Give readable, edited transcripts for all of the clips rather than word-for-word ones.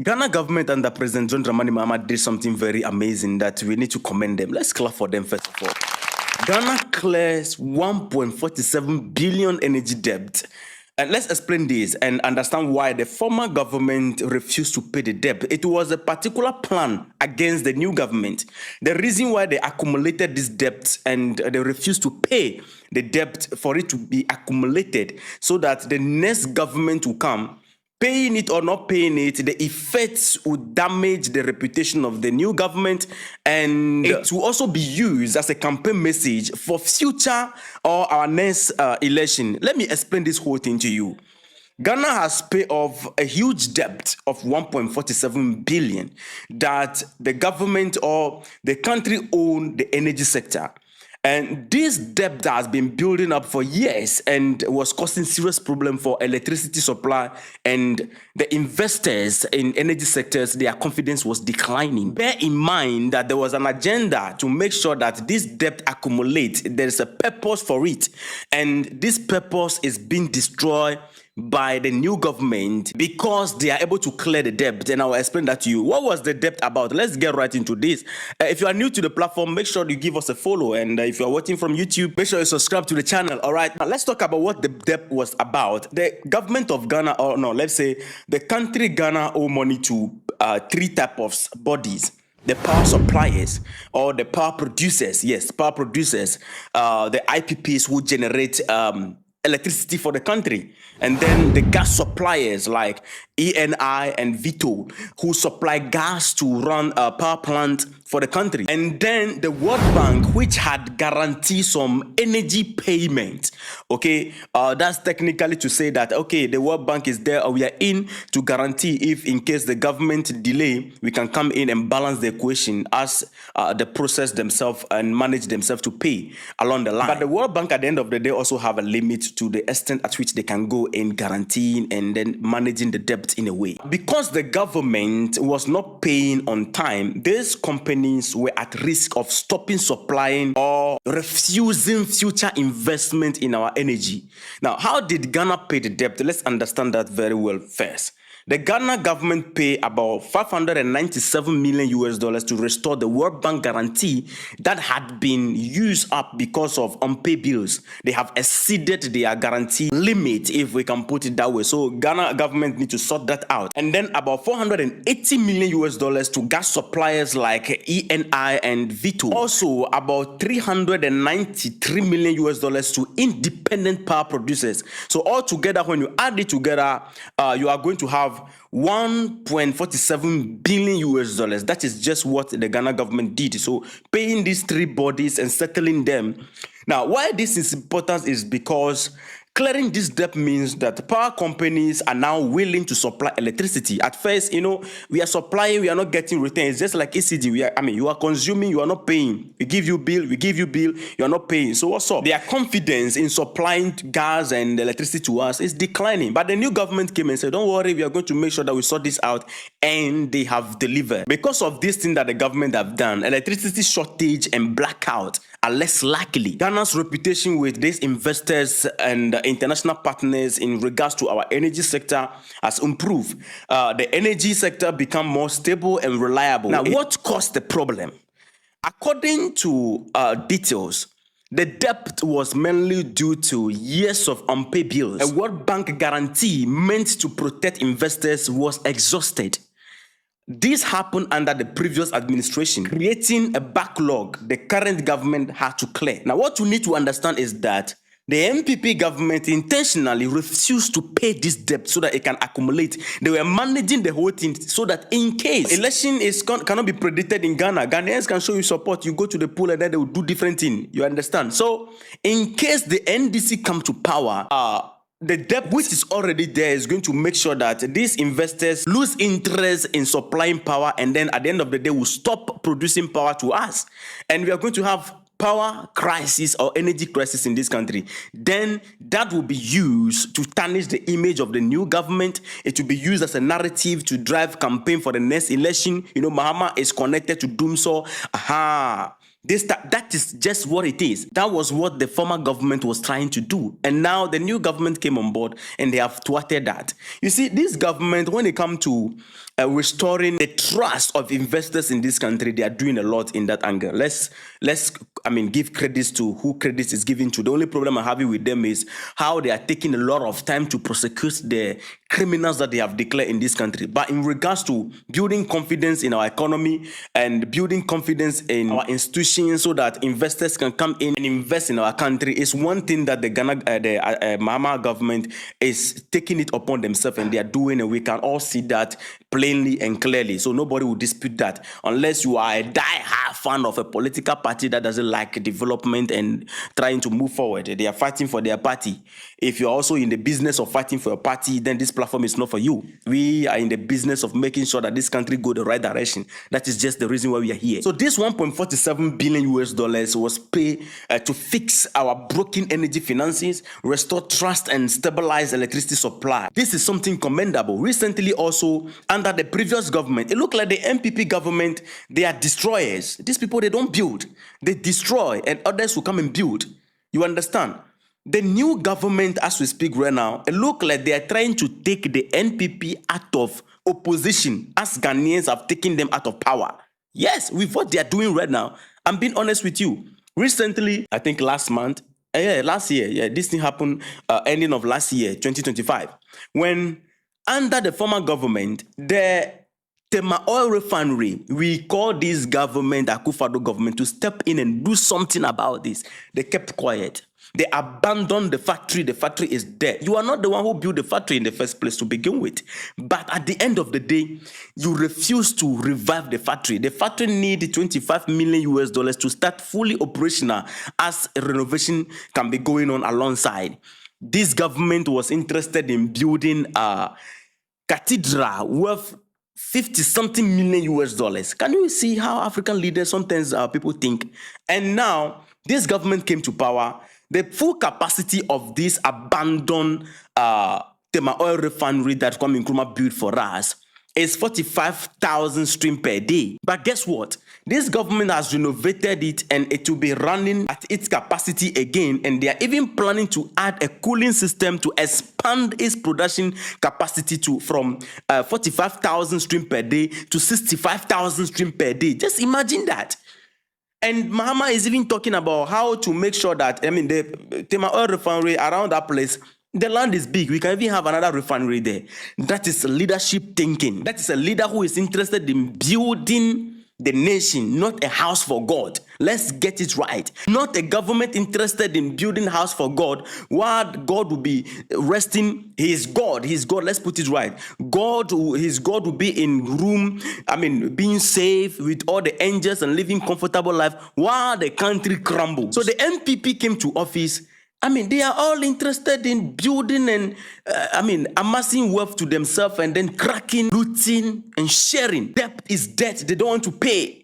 Ghana government under President John Dramani Mahama did something very amazing that we need to commend them. Let's clap for them first of all. Ghana clears 1.47 billion energy debt. And let's explain this and understand why the former government refused to pay the debt. It was a particular plan against the new government. The reason why they accumulated this debt and they refused to pay the debt for it to be accumulated so that the next government will come, paying it or not paying it, the effects would damage the reputation of the new government, and it will also be used as a campaign message for future or our next election. Let me explain this whole thing to you. Ghana has paid off a huge debt of 1.47 billion that the government or the country owned the energy sector. And this debt has been building up for years and was causing serious problem for electricity supply, and the investors in energy sectors, their confidence was declining. Bear in mind that there was an agenda to make sure that this debt accumulates. There's a purpose for it, and this purpose is being destroyed by the new government because they are able to clear the debt. And I'll explain that to you. What was the debt about? Let's get right into this. If you are new to the platform, make sure you give us a follow. And if you are watching from YouTube, make sure you subscribe to the channel. All right. Now, let's talk about what the debt was about. The government of Ghana, or no, let's say the country Ghana owe money to three types of bodies. The power suppliers or the power producers. Yes, power producers. The IPPs who generate electricity for the country, and then the gas suppliers like ENI and Vito, who supply gas to run a power plant for the country, and then the World Bank, which had guaranteed some energy payment. Okay, that's technically to say that okay, the World Bank is there, or we are in to guarantee if in case the government delay, we can come in and balance the equation as the process themselves and manage themselves to pay along the line. But the World Bank at the end of the day also have a limit to the extent at which they can go in guaranteeing and then managing the debt in a way. Because the government was not paying on time, these companies were at risk of stopping supplying or refusing future investment in our energy. Now, how did Ghana pay the debt? Let's understand that very well first. The Ghana government paid about $597 million to restore the World Bank guarantee that had been used up because of unpaid bills. They have exceeded their guarantee limit, if we can put it that way. So Ghana government need to sort that out. And then about $480 million to gas suppliers like ENI and Vito. Also about $393 million to independent power producers. So altogether, when you add it together, you are going to have $1.47 billion. That is just what the Ghana government did. So paying these three bodies and settling them. Now, why this is important is because clearing this debt means that power companies are now willing to supply electricity. At first, we are supplying, we are not getting return. It's just like ECD. You are consuming, you are not paying. We give you bill, you are not paying. So what's up? Their confidence in supplying gas and electricity to us is declining. But the new government came and said, don't worry, we are going to make sure that we sort this out. And they have delivered. Because of this thing that the government have done, electricity shortage and blackout are less likely. Ghana's reputation with these investors and international partners in regards to our energy sector has improved. The energy sector become more stable and reliable. Now, what caused the problem? According to details, the debt was mainly due to years of unpaid bills. A World Bank guarantee meant to protect investors was exhausted. This happened under the previous administration, creating a backlog the current government had to clear. Now, what you need to understand is that the MPP government intentionally refused to pay this debt so that it can accumulate. They were managing the whole thing so that in case election cannot be predicted in Ghana, Ghanaians can show you support. You go to the poll and then they will do different things. You understand? So in case the NDC come to power, the debt which is already there is going to make sure that these investors lose interest in supplying power, and then at the end of the day will stop producing power to us. And we are going to have power crisis or energy crisis in this country. Then that will be used to tarnish the image of the new government. It will be used as a narrative to drive campaign for the next election. Mahama is connected to Doomsaw. That is just what it is. That was what the former government was trying to do. And now the new government came on board and they have thwarted that. You see, this government, when it comes to restoring the trust of investors in this country, they are doing a lot in that angle. Let's give credits to who credits is given to. The only problem I'm having with them is how they are taking a lot of time to prosecute the criminals that they have declared in this country. But in regards to building confidence in our economy and building confidence in our institutions so that investors can come in and invest in our country is one thing that the Mahama government is taking it upon themselves, and they are doing, and we can all see that plainly and clearly. So nobody will dispute that unless you are a die-hard fan of a political party that doesn't like development and trying to move forward. They are fighting for their party. If you're also in the business of fighting for a party, then this platform is not for you. We are in the business of making sure that this country go the right direction. That is just the reason why we are here. So this 1.47 billion US dollars was paid to fix our broken energy finances, restore trust, and stabilize electricity supply. This is something commendable. Recently also, under the previous government, it looked like the MPP government, they are destroyers. These people, they don't build. They destroy, and others will come and build. You understand? The new government, as we speak right now, it looks like they are trying to take the NPP out of opposition, as Ghanaians have taken them out of power. Yes, with what they are doing right now, I'm being honest with you. Recently, I think last year, this thing happened ending of last year, 2025, when under the former government, the Tema Oil Refinery, we call this government, Akufo-Addo government, to step in and do something about this. They kept quiet. They abandoned the factory. The factory is dead. You are not the one who built the factory in the first place to begin with. But at the end of the day, you refuse to revive the factory. The factory needs 25 million US dollars to start fully operational as a renovation can be going on alongside. This government was interested in building a cathedral worth 50-something million US dollars. Can you see how African leaders sometimes people think? And now this government came to power. The full capacity of this abandoned Tema Oil Refinery that Kwame Nkrumah built for us is 45,000 stream per day. But guess what? This government has renovated it and it will be running at its capacity again. And they are even planning to add a cooling system to expand its production capacity from 45,000 stream per day to 65,000 stream per day. Just imagine that. And Mahama is even talking about how to make sure that, the Tema Oil Refinery around that place, the land is big. We can even have another refinery there. That is leadership thinking. That is a leader who is interested in building the nation, not a house for God. Let's get it right. Not a government interested in building a house for God, while God will be resting. He is God. He is God. Let's put it right. His God will be in room, being safe with all the angels and living comfortable life while the country crumbles. So the NPP came to office. They are all interested in building and, amassing wealth to themselves and then cracking, looting, and sharing. Debt is debt. They don't want to pay.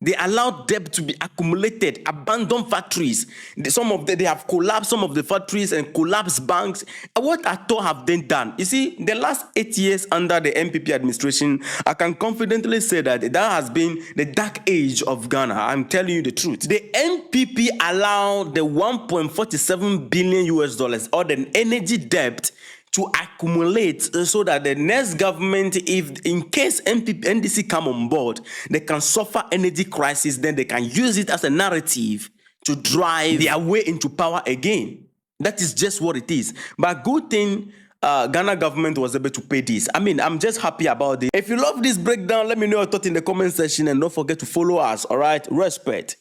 They allow debt to be accumulated, abandoned factories. They have collapsed some of the factories and collapsed banks. What at all have they done? You see, the last 8 years under the MPP administration, I can confidently say that has been the dark age of Ghana. I'm telling you the truth. The MPP allowed the 1.47 billion US dollars or the energy debt to accumulate so that the next government, if in case NDC come on board, they can suffer energy crisis, then they can use it as a narrative to drive their way into power again. That is just what it is. But good thing Ghana government was able to pay this. I'm just happy about it. If you love this breakdown, let me know your thought in the comment section and don't forget to follow us. All right, respect.